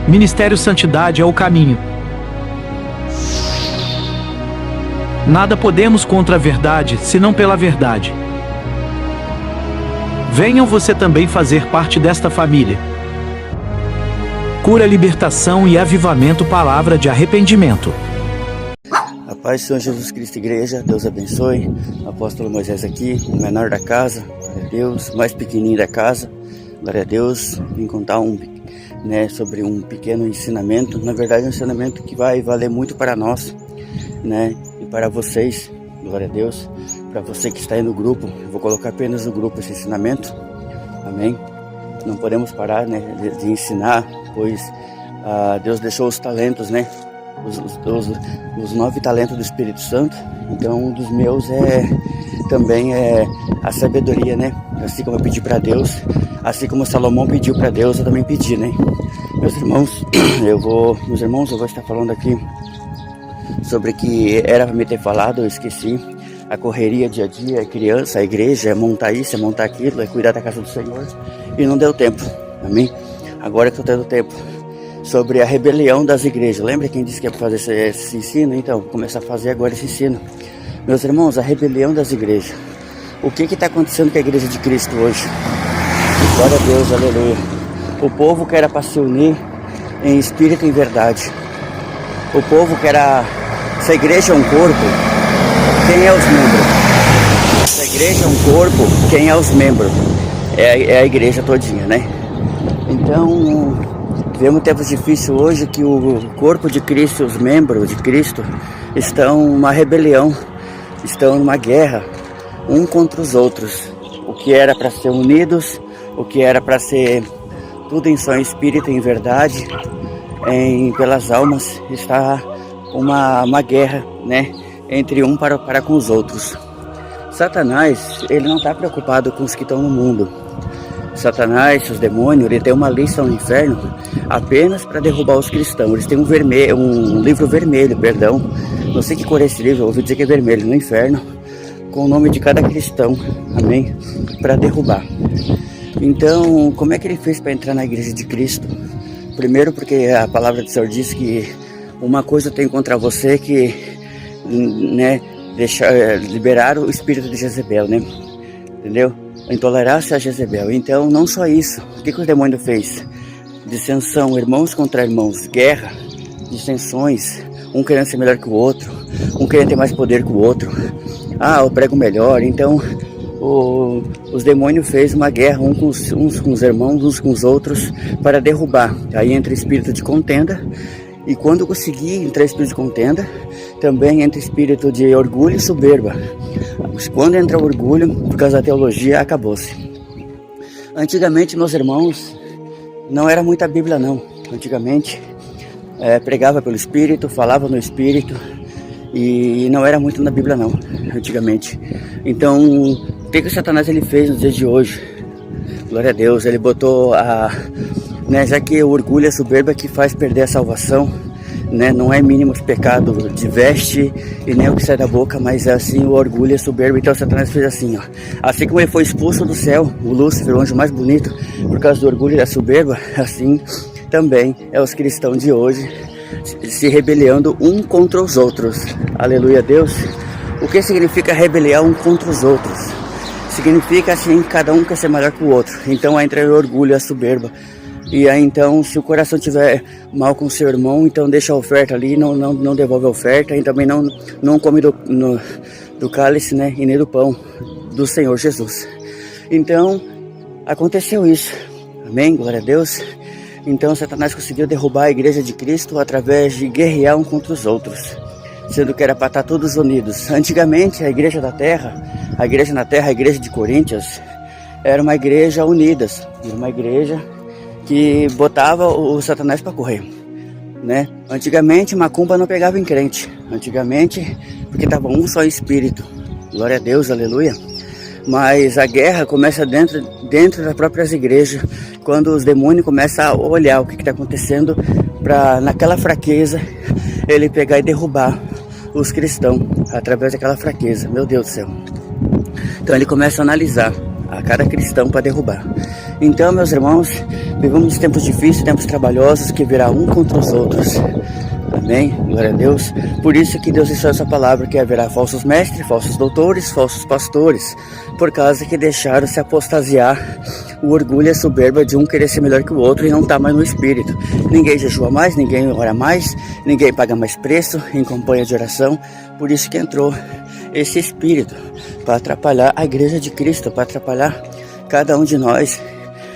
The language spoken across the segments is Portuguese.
Ministério Santidade é o caminho. Nada podemos contra a verdade, senão pela verdade. Venham você também fazer parte desta família. Cura, libertação e avivamento, palavra de arrependimento. A paz do Senhor Jesus Cristo, igreja, Deus abençoe. Apóstolo Moisés aqui, o menor da casa, glória a Deus, mais pequenininho da casa, glória a Deus. Vim contar sobre um pequeno ensinamento, na verdade um ensinamento que vai valer muito para nós, e para vocês, glória a Deus. Para você que está aí no grupo, eu vou colocar apenas no grupo esse ensinamento, amém? Não podemos parar, de ensinar, pois Deus deixou os talentos, os 9 talentos do Espírito Santo. Então um dos meus também é a sabedoria, assim como eu pedi para Deus, assim como Salomão pediu para Deus, eu também pedi, Meus irmãos, eu vou estar falando aqui sobre que era para me ter falado, eu esqueci. A correria dia a dia, é criança, a igreja, é montar isso, é montar aquilo, é cuidar da casa do Senhor, e não deu tempo, amém? Agora que eu estou tendo tempo, sobre a rebelião das igrejas. Lembra quem disse que ia fazer esse ensino? Então, vou começar a fazer agora esse ensino. Meus irmãos, a rebelião das igrejas. O que está acontecendo com a igreja de Cristo hoje? Glória a Deus, aleluia. O povo que era para se unir em espírito e em verdade. O povo que era... Se a igreja é um corpo, quem é os membros? Se a igreja é um corpo, quem é os membros? É a igreja todinha, Então, vivemos tempos difíceis hoje que o corpo de Cristo, os membros de Cristo, estão numa rebelião, estão numa guerra, um contra os outros. O que era para ser unidos, o que era para ser tudo em só espírito e em verdade, pelas almas, está uma guerra, entre um para com os outros. Satanás, ele não está preocupado com os que estão no mundo. Satanás, os demônios, ele tem uma lista no inferno apenas para derrubar os cristãos. Eles têm um livro vermelho, não sei que cor é esse livro, eu ouvi dizer que é vermelho, no inferno, com o nome de cada cristão, amém? Para derrubar. Então, como é que ele fez para entrar na igreja de Cristo? Primeiro porque a palavra do Senhor diz que uma coisa tem contra você que, liberar o espírito de Jezebel, entendeu? Intolerância a Jezebel. Então, não só isso. O que o demônio fez? Dissensão, irmãos contra irmãos, guerra, dissensões, um querendo ser melhor que o outro, um querendo ter mais poder que o outro. Eu prego melhor. Então, os demônios fez uma guerra uns com os irmãos, uns com os outros, para derrubar. Aí entra espírito de contenda. E quando conseguir entrar espírito de contenda, também entra espírito de orgulho e soberba. Quando entra o orgulho, por causa da teologia, acabou-se. Antigamente, meus irmãos, não era muita Bíblia não. Antigamente, pregava pelo Espírito, falava no Espírito, e não era muito na Bíblia não, antigamente. Então, o que o Satanás ele fez nos dias de hoje? Glória a Deus, ele botou já que o orgulho e a soberba que faz perder a salvação, não é mínimo os pecados de veste e nem o que sai da boca, mas é assim o orgulho e a soberba. Então Satanás fez assim, assim como ele foi expulso do céu, o Lúcifer, o anjo mais bonito, por causa do orgulho e da soberba, assim também é os cristãos de hoje se rebelando um contra os outros. Aleluia a Deus. O que significa rebeliar um contra os outros? Significa assim, cada um quer ser melhor que o outro. Então entra o orgulho e a soberba. E aí então, se o coração estiver mal com o seu irmão, então deixa a oferta ali, não devolve a oferta, e também não come do cálice, e nem do pão do Senhor Jesus. Então, aconteceu isso, amém, glória a Deus. Então Satanás conseguiu derrubar a igreja de Cristo através de guerrear um contra os outros, sendo que era para estar todos unidos. Antigamente, a igreja na terra, a igreja de Coríntios, era uma igreja unidas, era uma igreja que botava o Satanás para correr, Antigamente, macumba não pegava em crente. Antigamente, porque estava um só espírito. Glória a Deus, aleluia. Mas a guerra começa dentro das próprias igrejas, quando os demônios começam a olhar o que está acontecendo, para naquela fraqueza, ele pegar e derrubar os cristãos, através daquela fraqueza. Meu Deus do céu. Então ele começa a analisar. a cada cristão para derrubar. Então, meus irmãos, vivemos tempos difíceis, tempos trabalhosos, que virá um contra os outros. Amém? Glória a Deus. Por isso que Deus deixou essa palavra, que haverá falsos mestres, falsos doutores, falsos pastores, por causa que deixaram se apostasiar o orgulho e a soberba de um querer ser melhor que o outro e não estar mais no espírito. Ninguém jejua mais, ninguém ora mais, ninguém paga mais preço em campanha de oração. Por isso que entrou esse espírito, para atrapalhar a igreja de Cristo, para atrapalhar cada um de nós.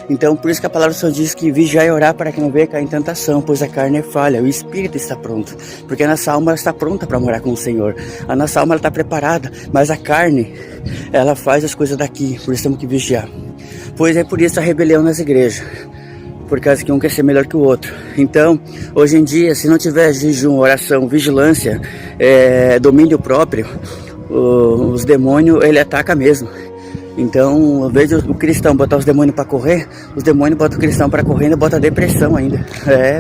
Então, por isso que a palavra do Senhor diz que vigiar e orar para que não venha cair em tentação, pois a carne é falha, o espírito está pronto, porque a nossa alma está pronta para morar com o Senhor. A nossa alma está preparada, mas a carne, ela faz as coisas daqui, por isso temos que vigiar. Pois é por isso a rebelião nas igrejas, por causa que um quer ser melhor que o outro. Então, hoje em dia, se não tiver jejum, oração, vigilância, domínio próprio, os demônios, ele ataca mesmo. Então, ao invés do cristão botar os demônios para correr, os demônios botam o cristão para correr e botam depressão ainda.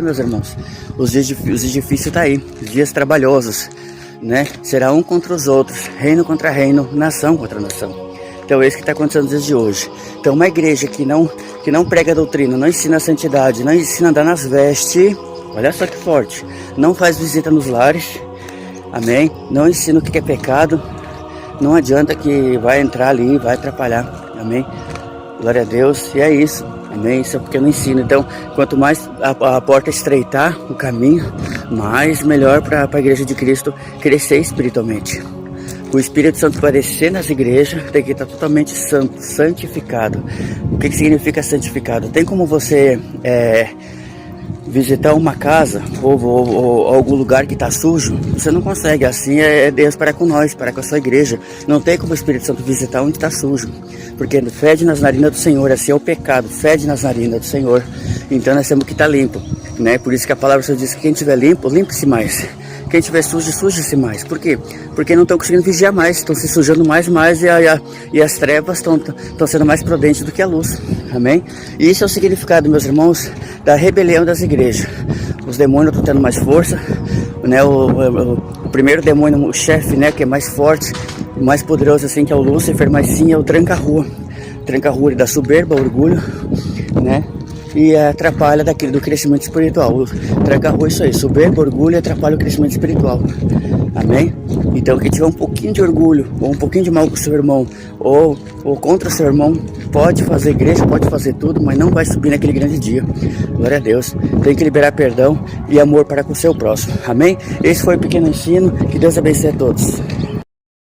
Meus irmãos, os dias difíceis estão aí, os dias trabalhosos, né? Será um contra os outros, reino contra reino, nação contra nação. Então é isso que está acontecendo nos dias de hoje. Então uma igreja que não prega a doutrina, não ensina a santidade, não ensina a andar nas vestes, olha só que forte, não faz visita nos lares, amém? Não ensina o que é pecado, não adianta que vai entrar ali e vai atrapalhar, amém? Glória a Deus, e é isso, amém? Isso é porque eu não ensino. Então, quanto mais a porta estreitar o caminho, mais melhor para a igreja de Cristo crescer espiritualmente. O Espírito Santo para descer nas igrejas tem que estar totalmente santo, santificado. O que significa santificado? Tem como você visitar uma casa ou algum lugar que está sujo? Você não consegue. Assim é Deus para com nós, para com a sua igreja. Não tem como o Espírito Santo visitar onde está sujo, porque fede nas narinas do Senhor. Assim é o pecado, fede nas narinas do Senhor. Então nós temos que estar limpo, né? Por isso que a palavra do Senhor diz que quem estiver limpo, limpe-se mais. Quem estiver sujo, suje-se mais. Por quê? Porque não estão conseguindo vigiar mais, estão se sujando mais e as trevas estão sendo mais prudentes do que a luz. Amém? E isso é o significado, meus irmãos, da rebelião das igrejas. Os demônios estão tendo mais força, né? O primeiro demônio, o chefe, né, que é mais forte, mais poderoso assim, que é o Lúcifer, mas sim é o tranca-rua. Tranca-rua da soberba, orgulho, né? E atrapalha do crescimento espiritual. Tranca-rua é isso aí, soberba, orgulho, atrapalha o crescimento espiritual. Amém? Então quem tiver um pouquinho de orgulho, ou um pouquinho de mal com o seu irmão, ou contra o seu irmão, pode fazer igreja, pode fazer tudo, mas não vai subir naquele grande dia. Glória a Deus. Tem que liberar perdão e amor para com o seu próximo. Amém? Esse foi o pequeno ensino. Que Deus abençoe a todos.